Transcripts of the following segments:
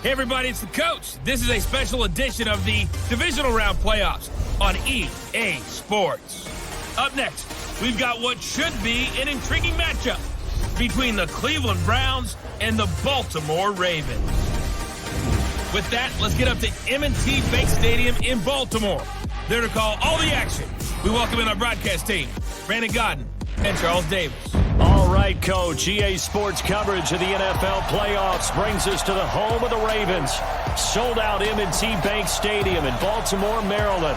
Hey everybody, it's the coach. This is a special edition of the Divisional Round playoffs on EA Sports. Up next, we've got what should be an intriguing matchup between the Cleveland Browns and the Baltimore Ravens. With that, let's get up to M&T Bank Stadium in Baltimore. There to call all the action, we welcome in our broadcast team, Brandon Godden and Charles Davis. All right, Coach. EA Sports coverage of the NFL playoffs brings us to the home of the Ravens. Sold out M&T Bank Stadium in Baltimore, Maryland.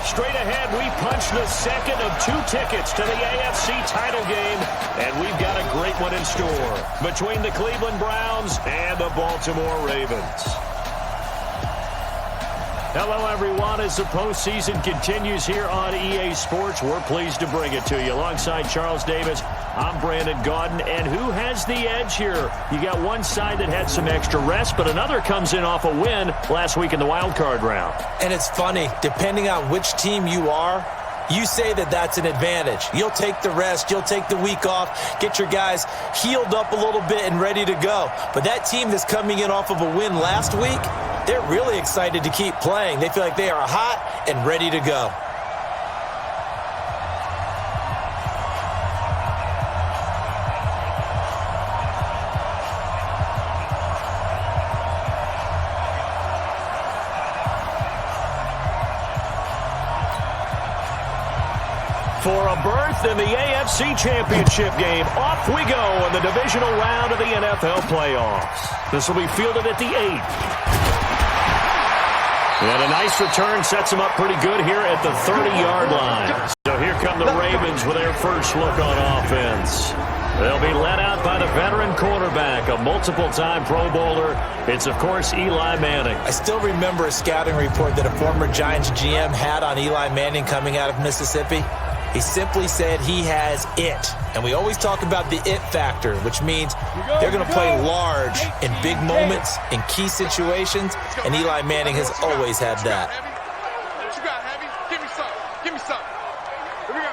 Straight ahead, we punch the second of two tickets to the AFC title game, and we've got a great one in store between the Cleveland Browns and the Baltimore Ravens. Hello, everyone. As the postseason continues here on EA Sports, we're pleased to bring it to you. Alongside Charles Davis, I'm Brandon Godden. And who has the edge here? You got one side that had some extra rest, but another comes in off a win last week in the wild card round. And it's funny, depending on which team you are, you say that that's an advantage. You'll take the rest, you'll take the week off, get your guys healed up a little bit and ready to go. But that team that's coming in off of a win last week, they're really excited to keep playing. They feel like they are hot and ready to go. For a berth in the AFC Championship game, off we go in the divisional round of the NFL playoffs. This will be fielded at the 8. And a nice return sets them up pretty good here at the 30-yard line. So here come the Ravens with their first look on offense. They'll be led out by the veteran quarterback, a multiple-time Pro Bowler. It's, of course, Eli Manning. I still remember a scouting report that a former Giants GM had on Eli Manning coming out of Mississippi. He simply said he has it. And we always talk about the it factor, which means they're going to play large in big moments, in key situations, and Eli Manning has always had that. What you got, Heavy? Give me some. Give me some. Here we go.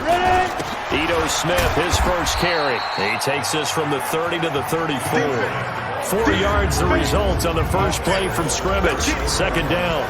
Ready. Ito Smith, his first carry. He takes this from the 30 to the 34. 4 yards the result on the first play from scrimmage. Second down.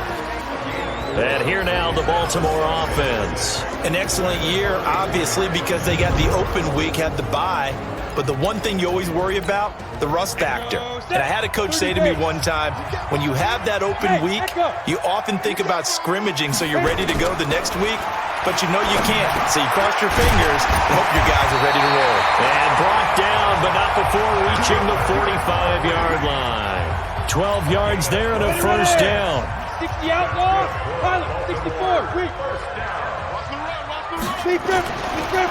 And here now the Baltimore offense. An excellent year, obviously, because they got the open week, had the bye. But the one thing you always worry about, the rust factor. And I had a coach say to me one time, when you have that open week, you often think about scrimmaging so you're ready to go the next week. But you know you can't. So you cross your fingers and hope your guys are ready to roll. And brought down, but not before reaching the 45-yard line. 12 yards there and a first down. 60 outlaw, pilot, 64, weak.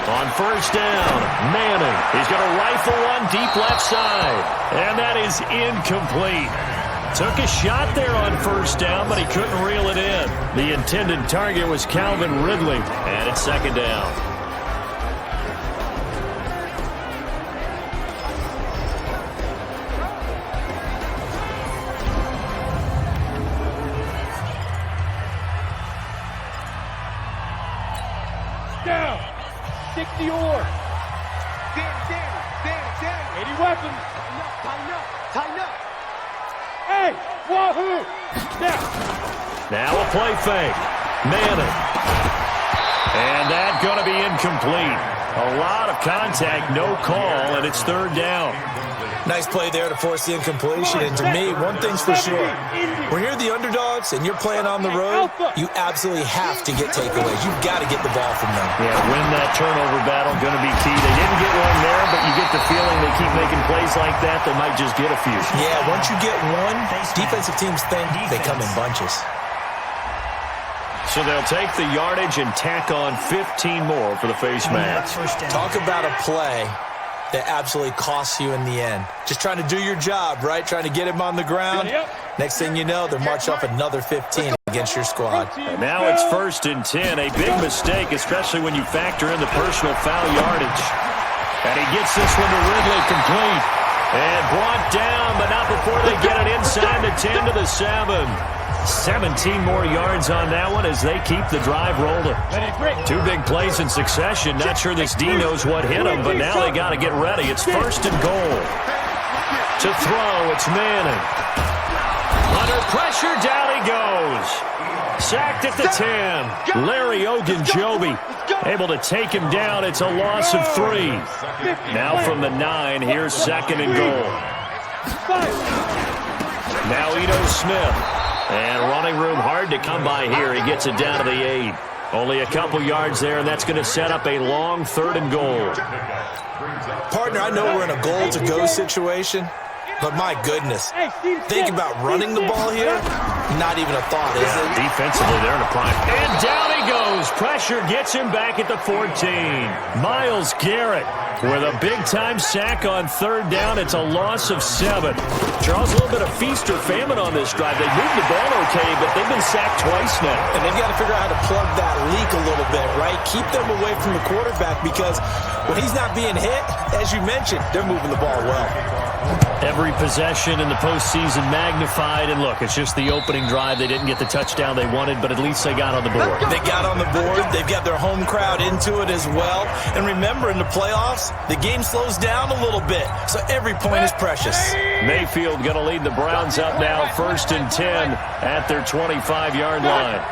On first down, Manning. He's going to rifle one deep left side. And that is incomplete. Took a shot there on first down, but he couldn't reel it in. The intended target was Calvin Ridley, and it's second down. Down, 60 or. Danny. 80 weapons. Tighten up. Hey, wahoo! Now a play fake. Manning. And that's going to be incomplete. A lot of contact, no call, and it's third down. Nice play there to force the incompletion. And to me, one thing's for sure. When you're the underdogs and you're playing on the road, you absolutely have to get takeaways. You've got to get the ball from them. Yeah, win that turnover battle, going to be key. They didn't get one there, but you get the feeling they keep making plays like that, they might just get a few. Yeah, once you get one, defensive teams think they come in bunches. So they'll take the yardage and tack on 15 more for the face mask. Talk about a play that absolutely costs you in the end. Just trying to do your job, right? Trying to get him on the ground. Next thing you know, they're march off another 15 against your squad. And now it's 1st and 10. A big mistake, especially when you factor in the personal foul yardage. And he gets this one to Ridley complete. And brought down, but not before they get it inside the 10 to the 7. 17 more yards on that one as they keep the drive rolling. 2 big plays in succession. Not sure this D knows what hit him, but now they got to get ready. It's 1st and goal. To throw, it's Manning. Under pressure, down he goes. Sacked at the 10. Larry Ogunjobi able to take him down. It's a loss of 3. Now from the 9, here's 2nd and goal. Now Ito Smith. And running room hard to come by here. He gets it down to the 8. Only a couple yards there, and that's going to set up a long 3rd and goal. Partner, I know we're in a goal-to-go situation, but my goodness, think about running the ball here. Not even a thought, is it? Defensively, they're in a prime. And down he goes. Pressure gets him back at the 14. Myles Garrett with a big-time sack on 3rd down. It's a loss of 7. Charles, a little bit of feast or famine on this drive. They moved the ball okay, but they've been sacked twice now. And they've got to figure out how to plug that leak a little bit, right? Keep them away from the quarterback because when he's not being hit, as you mentioned, they're moving the ball well. Every possession in the postseason magnified. And look, it's just the opening drive. They didn't get the touchdown they wanted, but at least they got on the board. They got on the board. They've got their home crowd into it as well. And remember, in the playoffs, the game slows down a little bit, so every point is precious. Mayfield going to lead the Browns up now, 1st and 10 at their 25-yard line.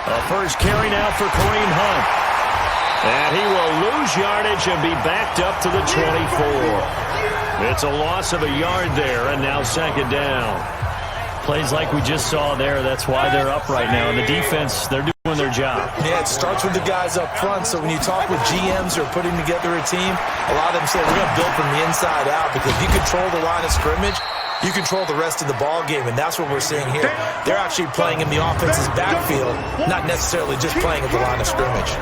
A first carry now for Kareem Hunt. And he will lose yardage and be backed up to the 24. It's a loss of a yard there, and now 2nd down. Plays like we just saw there. That's why they're up right now. And the defense, they're doing their job. Yeah, it starts with the guys up front. So when you talk with GMs who are putting together a team, a lot of them say, we're going to build from the inside out because if you control the line of scrimmage, you control the rest of the ball game, and that's what we're seeing here. They're actually playing in the offense's backfield, not necessarily just playing at the line of scrimmage.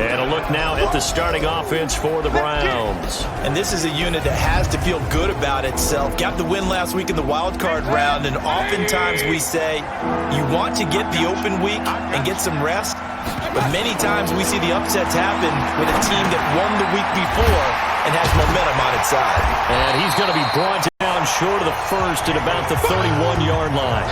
And a look now at the starting offense for the Browns. And this is a unit that has to feel good about itself. Got the win last week in the wild card round, and oftentimes we say you want to get the open week and get some rest, but many times we see the upsets happen with a team that won the week before and has momentum on its side. And he's going to be brought down short of the 1st at about the 31-yard line.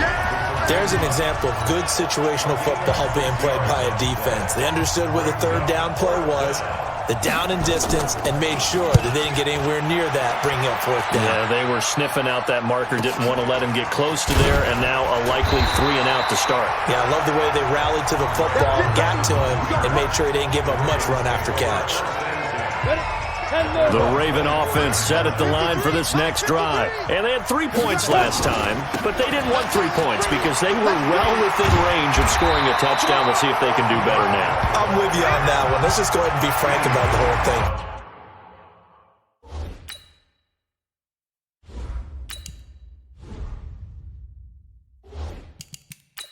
There's an example of good situational football being played by a defense. They understood where the 3rd down play was, the down and distance, and made sure that they didn't get anywhere near that, bringing up 4th down. Yeah, they were sniffing out that marker, didn't want to let him get close to there, and now a likely 3 and out to start. Yeah, I love the way they rallied to the football, got to him, and made sure he didn't give up much run after catch. The Raven offense set at the line for this next drive. And they had 3 points last time, but they didn't want 3 points because they were well within range of scoring a touchdown. We'll see if they can do better now. I'm with you on that one. Let's just go ahead and be frank about the whole thing.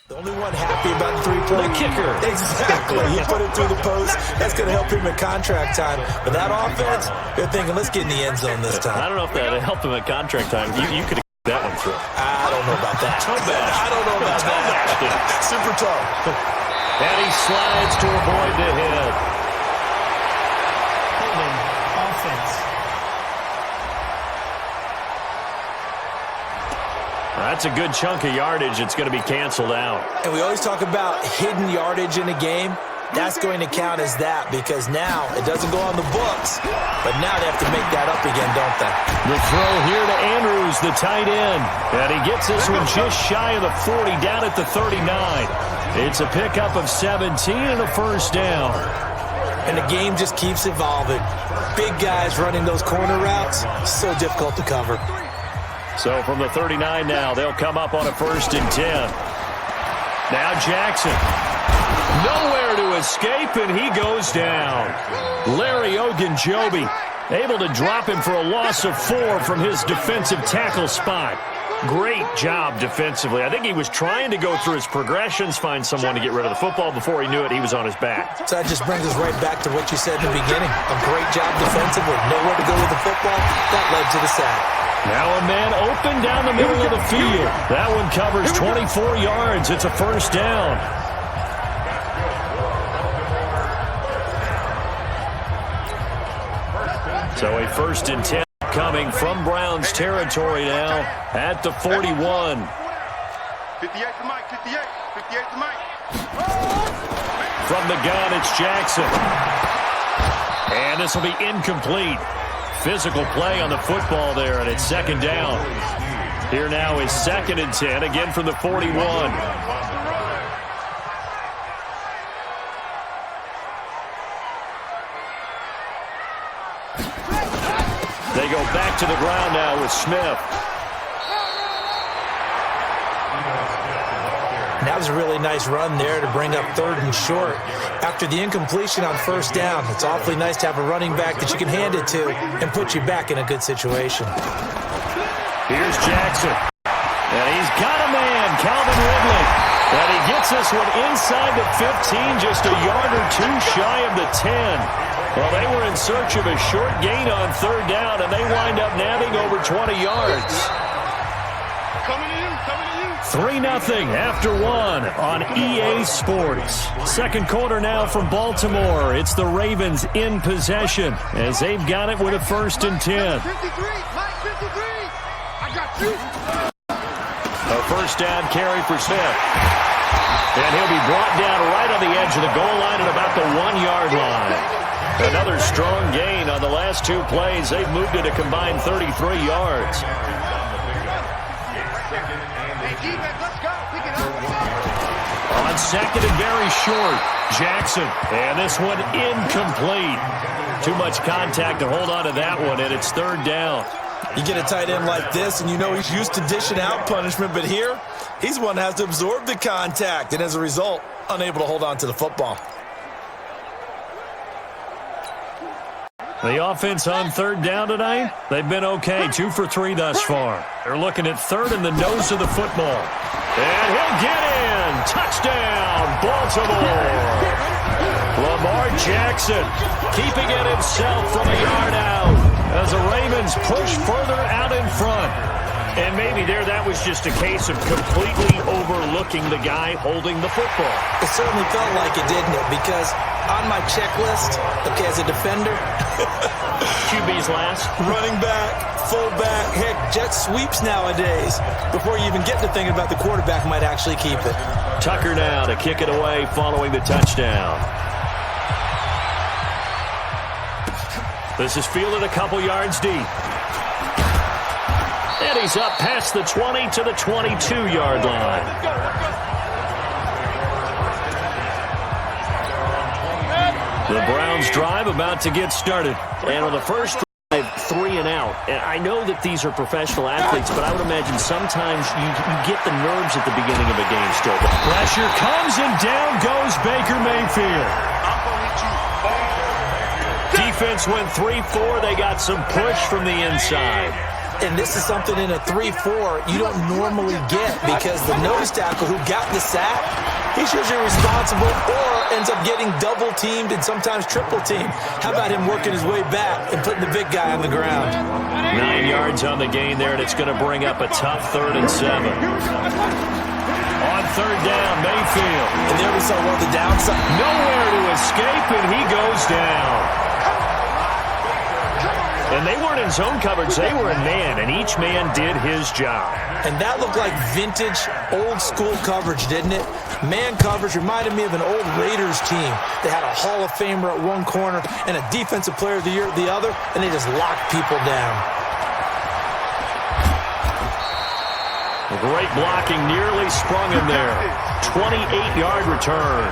The only one happy about the 3-point. The kicker. Exactly. He put it through the post. That's going to help him at contract time. But that offense, they're thinking, let's get in the end zone this time. I don't know if that helped him at contract time. You could have that one through. I don't know about that. I don't know about that. Super tough. And he slides to avoid the hit. Offense. That's a good chunk of yardage. It's going to be canceled out. And we always talk about hidden yardage in a game. That's going to count as that because now it doesn't go on the books, but now they have to make that up again, don't they? The throw here to Andrews, the tight end. And he gets this one just shy of the 40, down at the 39. It's a pickup of 17 and a 1st down. And the game just keeps evolving. Big guys running those corner routes, so difficult to cover. So from the 39 now, they'll come up on a 1st and 10. Now Jackson. Nowhere to escape, and he goes down. Larry Ogunjobi able to drop him for a loss of 4 from his defensive tackle spot. Great job defensively. I think he was trying to go through his progressions, find someone to get rid of the football. Before he knew it, he was on his back. So that just brings us right back to what you said in the beginning. A great job defensively. Nowhere to go with the football. That led to the sack. Now a man open down the middle of the field. That one covers 24 yards. It's a 1st down. So a 1st and 10 coming from Browns territory now at the 41. 58 to Mike, 58. 58 to Mike. From the gun, it's Jackson. And this will be incomplete. Physical play on the football there, and it's 2nd down. Here now is 2nd and 10, again from the 41. They go back to the ground now with Smith. That was a really nice run there to bring up 3rd and short. After the incompletion on 1st down, it's awfully nice to have a running back that you can hand it to and put you back in a good situation. Here's Jackson. And he's got a man, Calvin Ridley. And he gets this one inside the 15, just a yard or two shy of the 10. Well, they were in search of a short gain on 3rd down, and they wind up nabbing over 20 yards. Coming to you, coming to you. 3-0 after 1 on EA Sports. 2nd quarter now from Baltimore. It's the Ravens in possession as they've got it with a 1st and 10. 53, Mike, 53. I got you. A 1st down carry for Smith. And he'll be brought down right on the edge of the goal line at about the 1-yard line. Another strong gain on the last 2 plays. They've moved it a combined 33 yards. On 2nd and very short, Jackson. And this one incomplete. Too much contact to hold on to that one, and it's 3rd down. You get a tight end like this, and you know he's used to dishing out punishment, but here, he's one that has to absorb the contact, and as a result, unable to hold on to the football. The offense on 3rd down tonight, they've been okay, 2 for 3 thus far. They're looking at 3rd in the nose of the football. And he'll get in. Touchdown, Baltimore. Lamar Jackson keeping it himself from a yard out as the Ravens push further out in front. And maybe that was just a case of completely overlooking the guy holding the football. It certainly felt like it, didn't it? Because on my checklist, okay, as a defender, QB's last. running back, fullback, heck, jet sweeps nowadays. Before you even get to thinking about the quarterback might actually keep it. Tucker now to kick it away following the touchdown. This is fielded a couple yards deep. And he's up past the 20 to the 22-yard line. The Browns drive about to get started. And on the first drive, 3 and out. And I know that these are professional athletes, but I would imagine sometimes you get the nerves at the beginning of a game still. The pressure comes, and down goes Baker Mayfield. Defense went 3-4. They got some push from the inside. And this is something in a 3-4 you don't normally get because the nose tackle who got the sack, he's usually responsible or ends up getting double-teamed and sometimes triple-teamed. How about him working his way back and putting the big guy on the ground? 9 yards on the gain there, and it's going to bring up a tough 3rd and 7. On 3rd down, Mayfield. And there we saw the downside. Nowhere to escape, and he goes down. And they weren't in zone coverage. They were in man, and each man did his job. And that looked like vintage, old-school coverage, didn't it? Man coverage reminded me of an old Raiders team. They had a Hall of Famer at one corner and a Defensive Player of the Year at the other, and they just locked people down. Great blocking, nearly sprung him there. 28-yard return.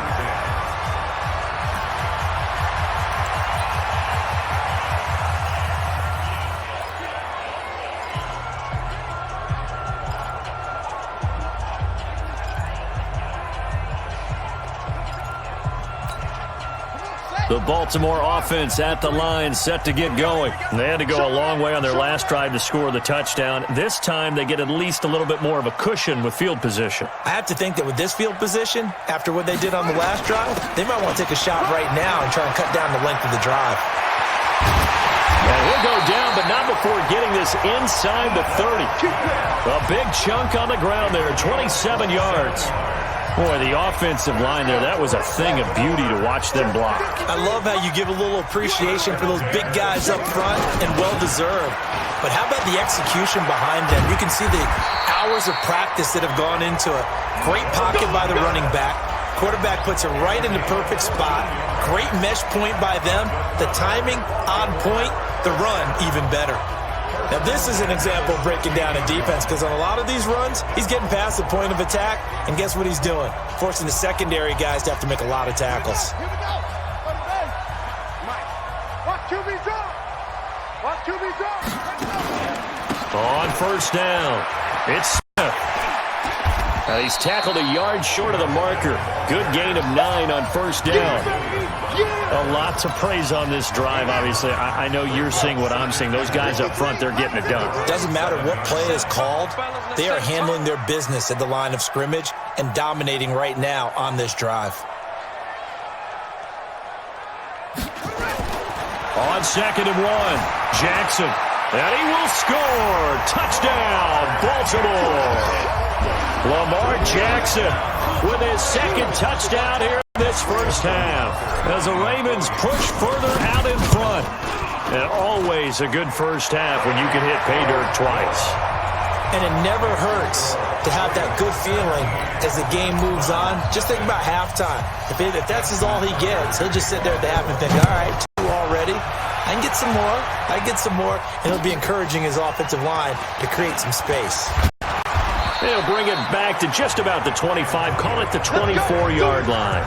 The Baltimore offense at the line, set to get going. They had to go a long way on their last drive to score the touchdown. This time, they get at least a little bit more of a cushion with field position. I have to think that with this field position, after what they did on the last drive, they might want to take a shot right now and try and cut down the length of the drive. And he'll go down, but not before getting this inside the 30. A big chunk on the ground there, 27 yards. Boy, the offensive line there, that was a thing of beauty to watch them block. I love how you give a little appreciation for those big guys up front, and well-deserved. But how about the execution behind them? You can see the hours of practice that have gone into it. Great pocket by the running back. Quarterback puts it right in the perfect spot. Great mesh point by them. The timing on point. The run even better. Now, this is an example of breaking down a defense, because on a lot of these runs, he's getting past the point of attack, and guess what he's doing? Forcing the secondary guys to have to make a lot of tackles. Here we go. Watch QB drop. Watch QB drop. On first down, it's Smith. Now he's tackled a yard short of the marker. Good gain of 9 on first down. A lot to praise on this drive, obviously. I know you're seeing what I'm seeing. Those guys up front, they're getting it done. Doesn't matter what play is called. They are handling their business at the line of scrimmage and dominating right now on this drive. On 2nd and 1, Jackson. And he will score. Touchdown, Baltimore. Lamar Jackson with his second touchdown here in this first half, as the Ravens push further out in front. And always a good first half when you can hit pay dirt twice. And it never hurts to have that good feeling as the game moves on. Just think about halftime. If that's all he gets, he'll just sit there at the half and think, all right, 2 already. I can get some more. I can get some more. And he'll be encouraging his offensive line to create some space. They'll bring it back to just about the 25. Call it the 24-yard line.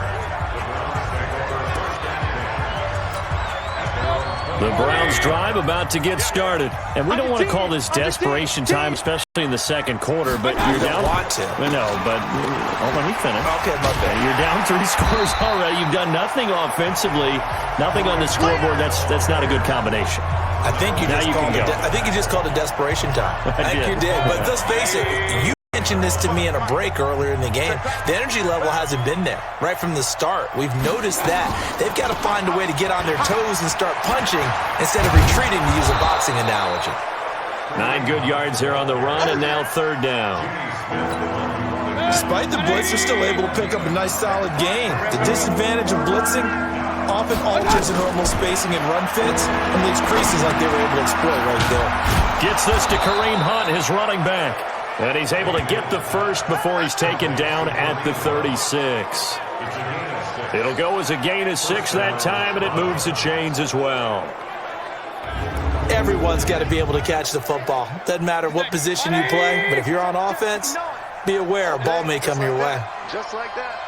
The Browns drive about to get started. And we don't want to call this desperation time, especially in the second quarter, but you're down. Want to. No, but let me finish. Okay, my bad. You're down 3 scores already. You've done nothing offensively, nothing on the scoreboard. That's not a good combination. I think you just called it desperation time. I think you did. But let's face it, you mentioned this to me in a break earlier in the game. The energy level hasn't been there right from the start. We've noticed that. They've got to find a way to get on their toes and start punching instead of retreating, to use a boxing analogy. 9 good yards there on the run, and now 3rd down. Despite the blitz, they're still able to pick up a nice solid gain. The disadvantage of blitzing often alters the normal spacing and run fits and leaves creases like they were able to exploit right there. Gets this to Kareem Hunt, his running back. And he's able to get the first before he's taken down at the 36. It'll go as a gain of 6 that time, and it moves the chains as well. Everyone's got to be able to catch the football. Doesn't matter what position you play, but if you're on offense, be aware a ball may come your way. Just like that.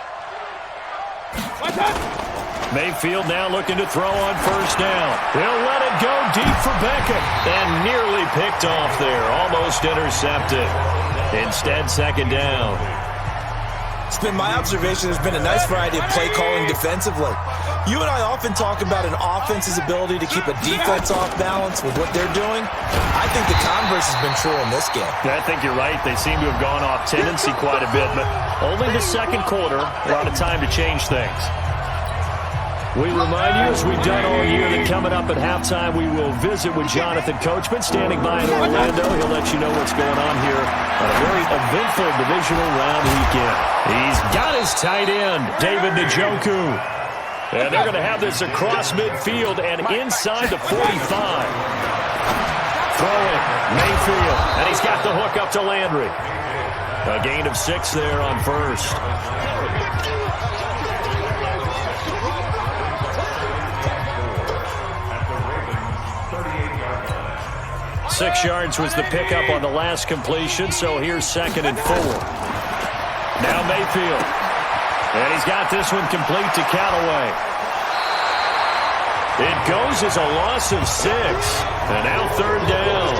Mayfield now looking to throw on first down. He'll let it go deep for Beckham. And nearly picked off there. Almost intercepted. Instead, 2nd down. It's been my observation there's been a nice variety of play calling defensively. You and I often talk about an offense's ability to keep a defense off balance with what they're doing. I think the converse has been true in this game. I think you're right. They seem to have gone off tendency quite a bit, but only the second quarter. A lot of time to change things. We remind you, as we've done all year, that coming up at halftime, we will visit with Jonathan Coachman, standing by in Orlando. He'll let you know what's going on here on a very eventful divisional round weekend. He's got his tight end, David Njoku. And they're going to have this across midfield and inside the 45. Throwing, Mayfield, and he's got the hook up to Landry. A gain of 6 there on first. 6 yards was the pickup on the last completion, so here's 2nd and 4. Now Mayfield. And he's got this one complete to Callaway. It goes as a loss of 6. And now 3rd down.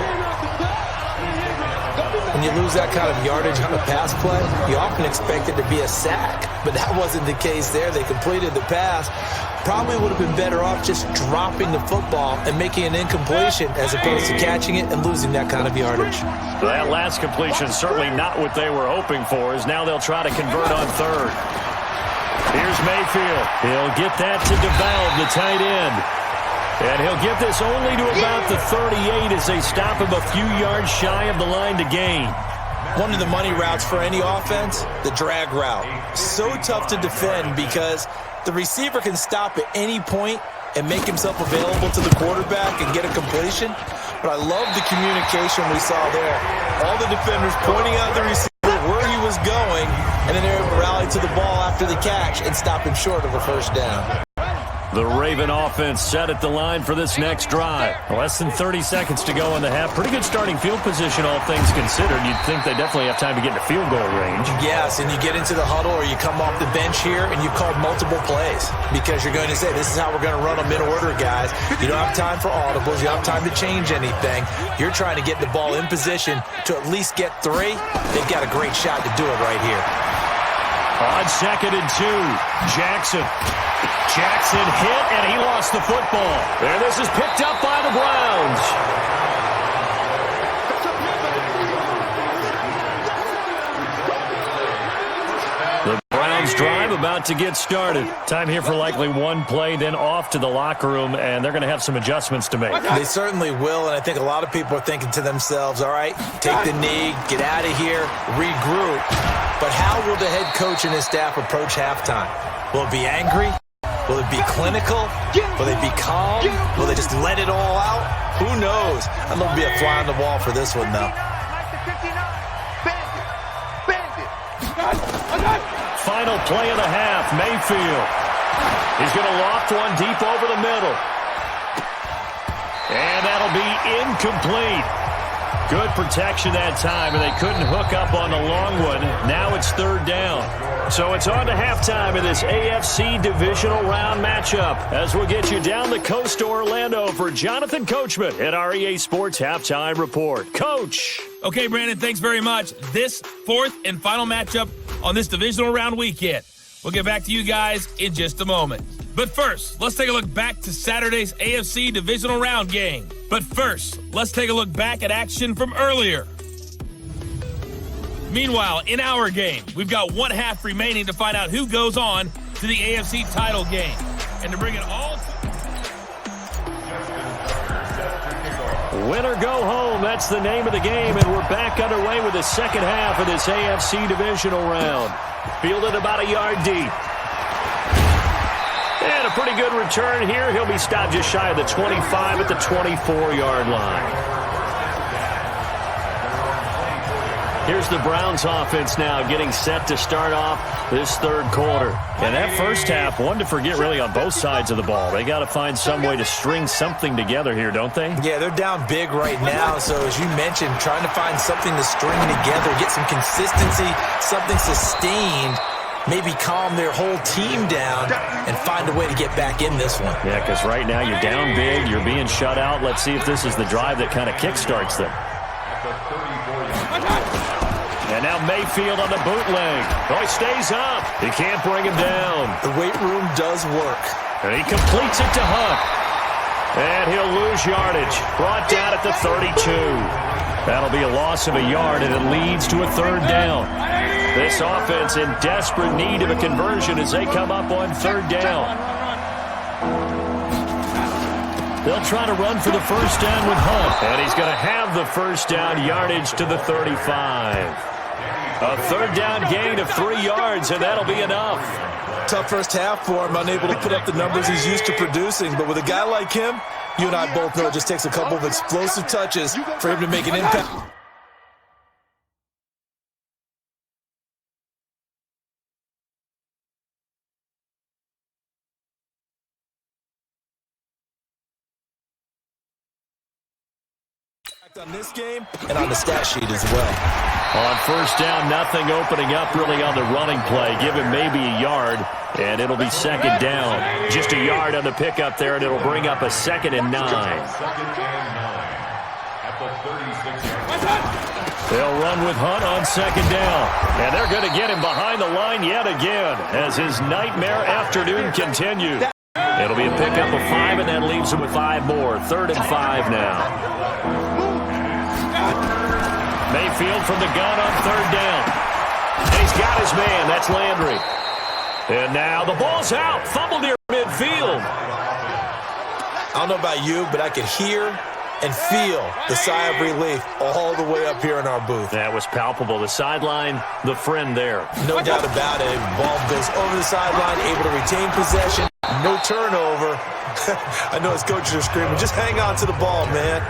When you lose that kind of yardage on a pass play, you often expect it to be a sack. But that wasn't the case there. They completed the pass. Probably would have been better off just dropping the football and making an incompletion as opposed to catching it and losing that kind of yardage. That last completion certainly not what they were hoping for, as now they'll try to convert on 3rd. Here's Mayfield. He'll get that to DeValve, the tight end. And he'll get this only to about the 38 as they stop him a few yards shy of the line to gain. One of the money routes for any offense, the drag route. So tough to defend because the receiver can stop at any point and make himself available to the quarterback and get a completion. But I love the communication we saw there. All the defenders pointing out the receiver where he was going, and then they were able to rally to the ball after the catch and stop him short of a first down. The Raven offense set at the line for this next drive. Less than 30 seconds to go in the half. Pretty good starting field position, all things considered. You'd think they definitely have time to get into field goal range. Yes, and you get into the huddle or you come off the bench here and you've called multiple plays because you're going to say, this is how we're going to run them in order, guys. You don't have time for audibles. You don't have time to change anything. You're trying to get the ball in position to at least get 3. They've got a great shot to do it right here. On 2nd and 2, Jackson hit, and he lost the football. And this is picked up by the Browns. The Browns drive about to get started. Time here for likely one play, then off to the locker room, and they're going to have some adjustments to make. They certainly will, and I think a lot of people are thinking to themselves, all right, take the knee, get out of here, regroup. But how will the head coach and his staff approach halftime? Will it be angry? Will it be clinical? Will they be calm? Will they just let it all out? Who knows? I'm going to be a fly on the wall for this one, though. Final play of the half, Mayfield. He's going to loft one deep over the middle. And that'll be incomplete. Good protection that time, and they couldn't hook up on the long one. Now it's 3rd down. So it's on to halftime of this AFC Divisional Round matchup as we'll get you down the coast to Orlando for Jonathan Coachman at our EA Sports Halftime Report. Coach. Okay, Brandon, thanks very much. This 4th and final matchup on this Divisional Round weekend. We'll get back to you guys in just a moment. But first, let's take a look back to Saturday's AFC Divisional Round game. But first, let's take a look back at action from earlier. Meanwhile, in our game, we've got 1 half remaining to find out who goes on to the AFC title game. And to bring it all Win or go home, that's the name of the game, and we're back underway with the second half of this AFC Divisional Round. Fielded about a yard deep. And a pretty good return here. He'll be stopped just shy of the 25 at the 24-yard line. Here's the Browns offense now getting set to start off this 3rd quarter. And that first half, one to forget really on both sides of the ball. They got to find some way to string something together here, don't they? Yeah, they're down big right now. So as you mentioned, trying to find something to string together, get some consistency, something sustained, maybe calm their whole team down and find a way to get back in this one. Yeah, because right now you're down big, you're being shut out. Let's see if this is the drive that kind of kickstarts them. And now Mayfield on the bootleg. Oh, he stays up. He can't bring him down. The weight room does work. And he completes it to Hunt. And he'll lose yardage. Brought down at the 32. That'll be a loss of a yard, and it leads to a 3rd down. This offense in desperate need of a conversion as they come up on 3rd down. They'll try to run for the first down with Hunt. And he's going to have the first down, yardage to the 35. A 3rd down gain of 3 yards, and that'll be enough. Tough first half for him, unable to put up the numbers he's used to producing. But with a guy like him, you and I both know it just takes a couple of explosive touches for him to make an impact. On this game and on the stat sheet as well. On first down, nothing opening up really on the running play. Give him maybe a yard, and it'll be 2nd down. Just a yard on the pickup there, and it'll bring up a 2nd and 9. They'll run with Hunt on 2nd down. And they're going to get him behind the line yet again as his nightmare afternoon continues. It'll be a pickup of 5, and that leaves him with 5 more. 3rd and 5 now. Mayfield from the gun on 3rd down. And he's got his man. That's Landry. And now the ball's out. Fumbled near midfield. I don't know about you, but I could hear and feel the sigh of relief all the way up here in our booth. That was palpable. The sideline, the friend there. No doubt about it. Ball goes over the sideline, able to retain possession. No turnover. I know his coaches are screaming, just hang on to the ball, man.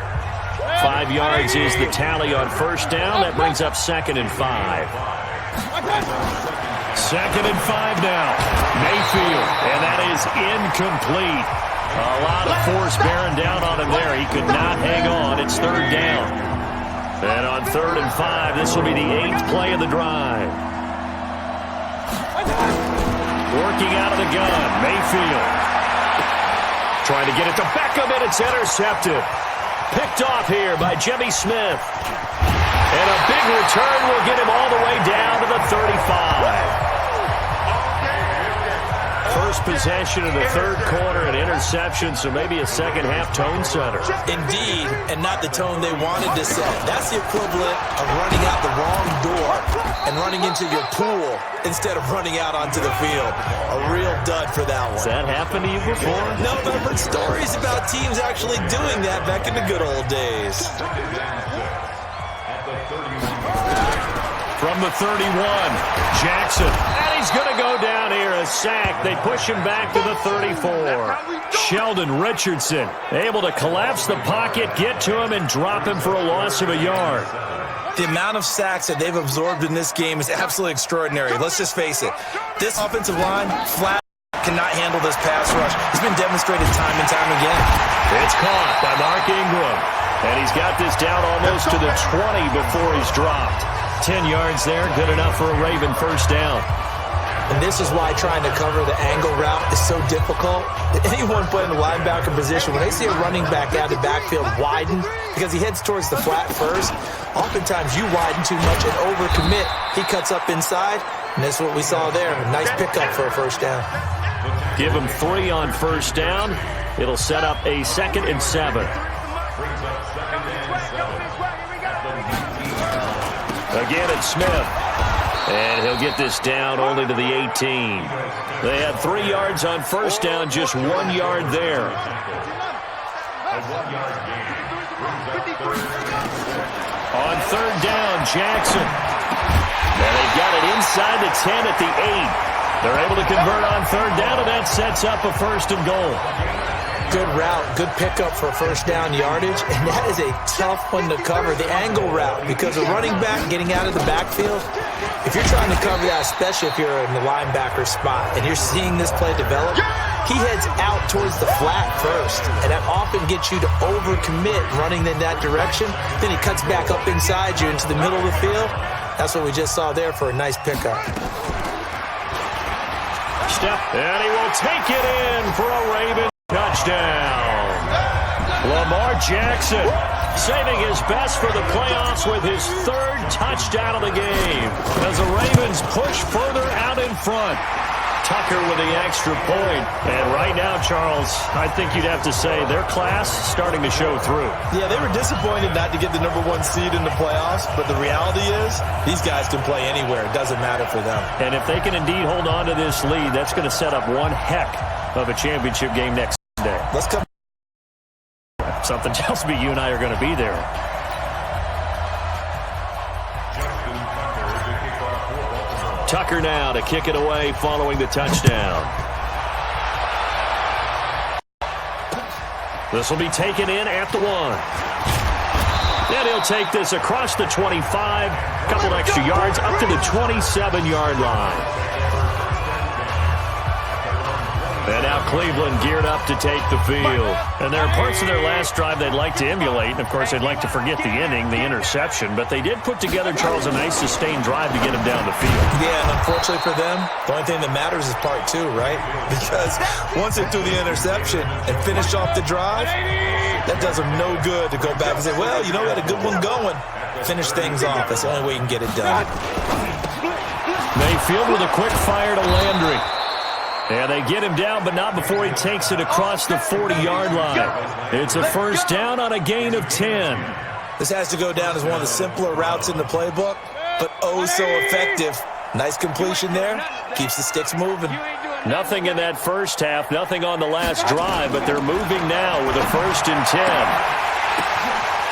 5 yards is the tally on first down. That brings up 2nd and 5. 2nd and 5 now. Mayfield, and that is incomplete. A lot of force bearing down on him there. He could not hang on. It's 3rd down. And on 3rd and 5, this will be the 8th play of the drive. Working out of the gun, Mayfield. Trying to get it to Beckham, and it's intercepted. Picked off here by Jimmy Smith. And a big return will get him all the way down to the 35. First possession of the 3rd quarter, an interception, so maybe a second-half tone setter. Indeed, and not the tone they wanted to set. That's the equivalent of running out the wrong door and running into your pool instead of running out onto the field. A real dud for that one. Has that happened to you before? No, but I've heard stories about teams actually doing that back in the good old days. From the 31, Jackson. And he's going to go down here, a sack. They push him back to the 34. Sheldon Richardson able to collapse the pocket, get to him, and drop him for a loss of a yard. The amount of sacks that they've absorbed in this game is absolutely extraordinary. Let's just face it. This offensive line flat cannot handle this pass rush. It's been demonstrated time and time again. It's caught by Mark Ingram. And he's got this down almost to the 20 before he's dropped. 10 yards there, good enough for a Raven first down. And this is why trying to cover the angle route is so difficult. Anyone playing the linebacker position, when they see a running back out of the backfield widen, because he heads towards the flat first, oftentimes you widen too much and overcommit. He cuts up inside, and that's what we saw there. A nice pickup for a first down. Give him 3 on first down. It'll set up a 2nd and 7. Again, it's Smith. And he'll get this down only to the 18. They had 3 yards on first down, just 1 yard there. On 3rd down, Jackson. And they've got it inside the 10 at the 8. They're able to convert on 3rd down, and that sets up a 1st and goal. Good route, good pickup for first down yardage, and that is a tough one to cover, the angle route, because a running back getting out of the backfield, if you're trying to cover that, especially if you're in the linebacker spot, and you're seeing this play develop, he heads out towards the flat first, and that often gets you to overcommit running in that direction. Then he cuts back up inside you into the middle of the field. That's what we just saw there for a nice pickup. Step, and he will take it in for a Ravens touchdown. Lamar Jackson saving his best for the playoffs with his 3rd touchdown of the game as the Ravens push further out in front. Tucker with the extra point. And right now, Charles, I think you'd have to say their class starting to show through. Yeah, they were disappointed not to get the #1 seed in the playoffs, but the reality is these guys can play anywhere. It doesn't matter for them. And if they can indeed hold on to this lead, that's going to set up one heck of a championship game next Sunday. Let's come. Something tells me you and I are going to be there. Tucker now to kick it away following the touchdown. This will be taken in at the 1. And he'll take this across the 25, couple extra yards up to the 27-yard line. And now Cleveland geared up to take the field. And there are parts of their last drive they'd like to emulate. And, of course, they'd like to forget the inning, the interception. But they did put together, Charles, a nice sustained drive to get him down the field. Yeah, and unfortunately for them, the only thing that matters is part 2, right? Because once they threw the interception and finished off the drive, that does them no good to go back and say, well, you know, we had a good one going. Finish things off. That's the only way you can get it done. Mayfield with a quick fire to Landry. And they get him down, but not before he takes it across the 40-yard line. It's a first down on a gain of 10. This has to go down as one of the simpler routes in the playbook, but oh so effective. Nice completion there. Keeps the sticks moving. Nothing in that first half, nothing on the last drive, but they're moving now with a 1st and 10.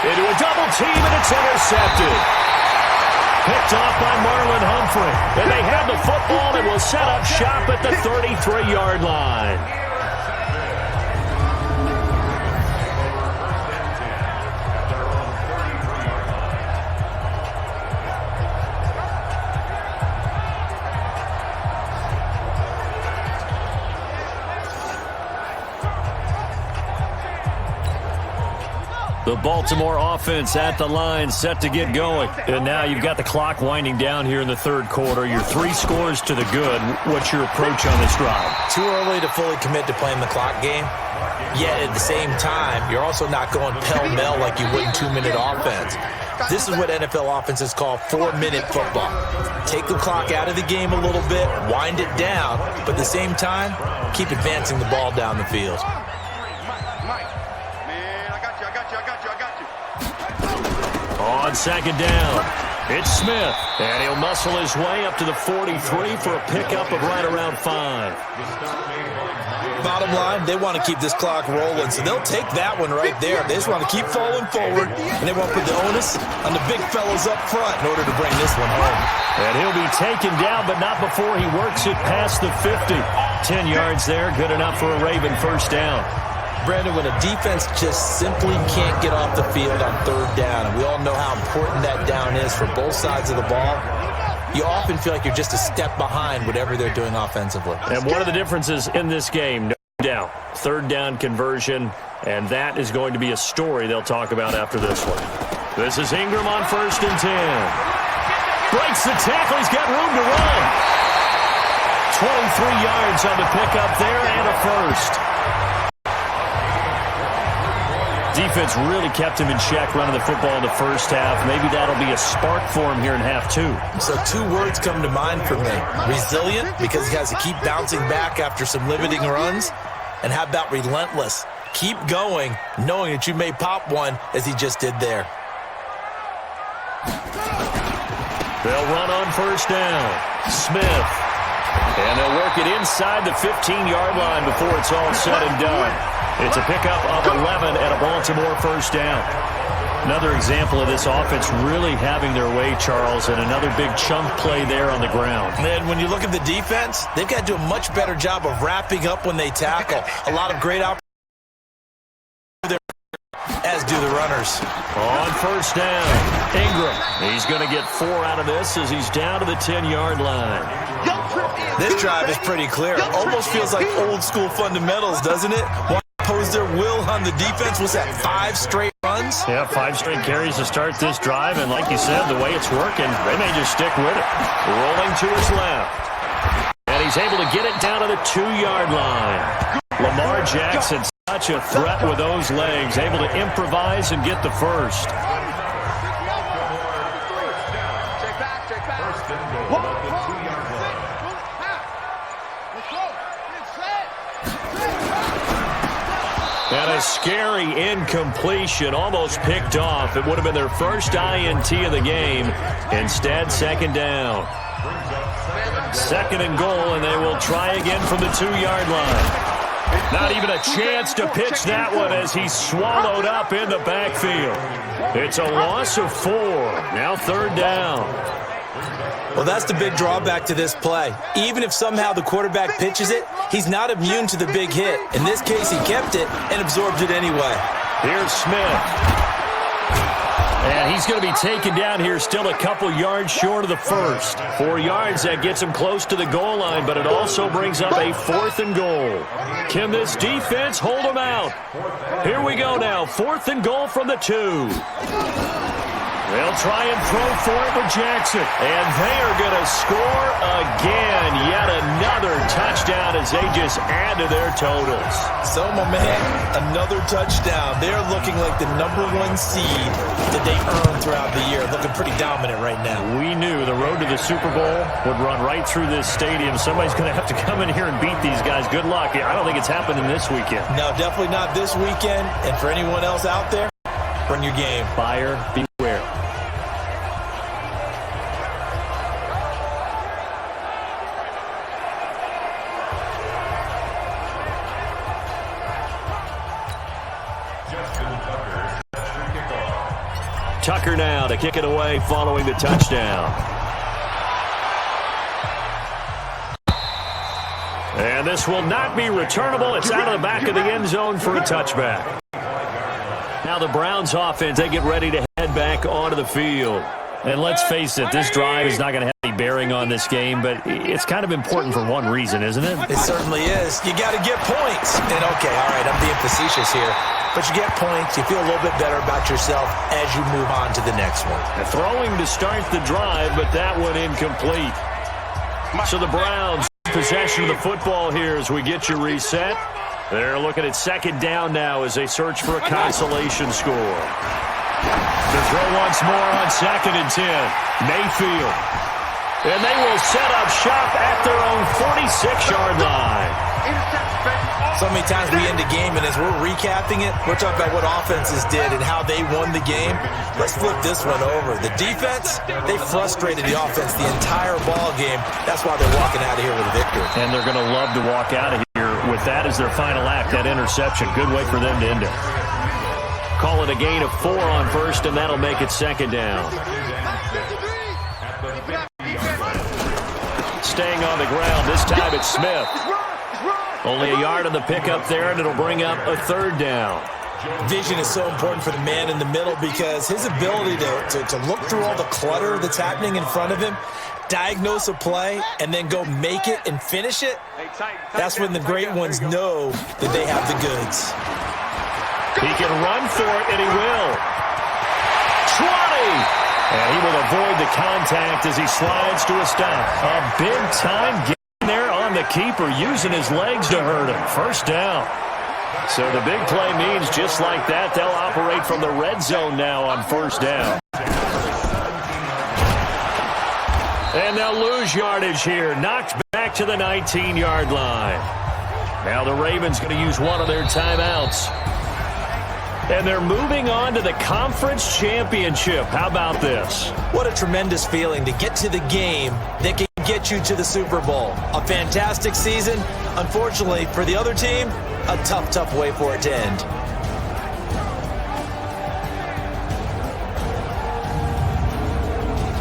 Into a double team, and it's intercepted. Picked off by Marlon Humphrey. And they have the football and will set up shop at the 33-yard line. The Baltimore offense at the line, set to get going. And now you've got the clock winding down here in the third quarter. You're 3 scores to the good. What's your approach on this drive? Too early to fully commit to playing the clock game. Yet at the same time, you're also not going pell-mell like you would in 2-minute offense. This is what NFL offenses call 4-minute football. Take the clock out of the game a little bit, wind it down, but at the same time, keep advancing the ball down the field. On second down, it's Smith, and he'll muscle his way up to the 43 for a pickup of right around 5. Bottom line, they want to keep this clock rolling, so they'll take that one right there. They just want to keep falling forward, and they want to put the onus on the big fellas up front in order to bring this one home. And he'll be taken down, but not before he works it past the 50. 10 yards there, good enough for a Raven first down. Brandon, when a defense just simply can't get off the field on third down, and we all know how important that down is for both sides of the ball, you often feel like you're just a step behind whatever they're doing offensively. And one of the differences in this game, no doubt, third down conversion, and that is going to be a story they'll talk about after this one. This is Ingram on 1st and 10. Breaks the tackle. He's got room to run. 23 yards on the pickup there and a first. Defense really kept him in check running the football in the first half. Maybe that'll be a spark for him here in half 2. So 2 words come to mind for me. Resilient, because he has to keep bouncing back after some limiting runs. And how about relentless? Keep going, knowing that you may pop one as he just did there. They'll run on first down. Smith. And they'll work it inside the 15-yard line before it's all said and done. It's a pickup of 11 and a Baltimore first down. Another example of this offense really having their way, Charles, and another big chunk play there on the ground. And when you look at the defense, they've got to do a much better job of wrapping up when they tackle. A lot of great opportunities, as do the runners. On first down, Ingram. He's going to get 4 out of this as he's down to the 10-yard line. This drive is pretty clear. Almost feels like old-school fundamentals, doesn't it? Pose their will on the defense. Was that 5 straight runs? Yeah, 5 straight carries to start this drive, and like you said, the way it's working, they may just stick with it. Rolling to his left. And he's able to get it down to the 2-yard line. Lamar Jackson, such a threat with those legs, able to improvise and get the first. And a scary incompletion, almost picked off. It would have been their first INT of the game. Instead, second down. Second and goal, and they will try again from the 2-yard line. Not even a chance to pitch that one as he's swallowed up in the backfield. It's a loss of 4. Now third down. Well, that's the big drawback to this play. Even if somehow the quarterback pitches it, he's not immune to the big hit. In this case, he kept it and absorbed it anyway. Here's Smith. And he's going to be taken down here still a couple yards short of the first. 4 yards, that gets him close to the goal line, but it also brings up a 4th and goal. Can this defense hold him out? Here we go now, 4th and goal from the 2. They'll try and throw for it with Jackson. And they are going to score again. Yet another touchdown as they just add to their totals. So, my man, another touchdown. They're looking like the #1 seed that they earned throughout the year. Looking pretty dominant right now. We knew the road to the Super Bowl would run right through this stadium. Somebody's going to have to come in here and beat these guys. Good luck. I don't think it's happening this weekend. No, definitely not this weekend. And for anyone else out there, run your game. Buyer beware. Tucker now to kick it away following the touchdown. And this will not be returnable. It's out of the back of the end zone for a touchback. Now the Browns offense, they get ready to head back onto the field. And let's face it, this drive is not going to have any bearing on this game, but it's kind of important for one reason, isn't it? It certainly is. You got to get points. And okay, all right, I'm being facetious here. But you get points, you feel a little bit better about yourself as you move on to the next one. Throwing to start the drive, but that one incomplete. So the Browns possession of the football here as we get you reset. They're looking at second down now as they search for a consolation score. To throw once more on 2nd and 10. Mayfield. And they will set up shop at their own 46-yard line. So many times we end a game, and as we're recapping it, we're talking about what offenses did and how they won the game. Let's flip this one over. The defense, they frustrated the offense the entire ball game. That's why they're walking out of here with a victory. And they're going to love to walk out of here with that as their final act, that interception. Good way for them to end it. Call it a gain of 4 on first, and that'll make it second down. Staying on the ground, this time it's Smith. Only a yard on the pickup there, and it'll bring up a 3rd down. Vision is so important for the man in the middle because his ability to look through all the clutter that's happening in front of him, diagnose a play, and then go make it and finish it, that's when the great ones know that they have the goods. He can run for it, and he will. 20! And he will avoid the contact as he slides to a stop. A big-time gain there on the keeper, using his legs to hurt him. First down. So the big play means just like that, they'll operate from the red zone now on first down. And they'll lose yardage here. Knocked back to the 19-yard line. Now the Ravens going to use one of their timeouts. And they're moving on to the conference championship. How about this? What a tremendous feeling to get to the game that can get you to the Super Bowl. A fantastic season. Unfortunately, for the other team, a tough, tough way for it to end.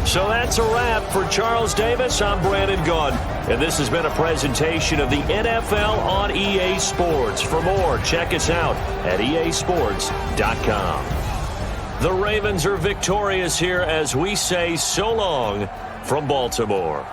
So that's a wrap for Charles Davis. I'm Brandon Gaudin, and this has been a presentation of the NFL on EA Sports. For more, check us out at easports.com. The Ravens are victorious here as we say so long from Baltimore.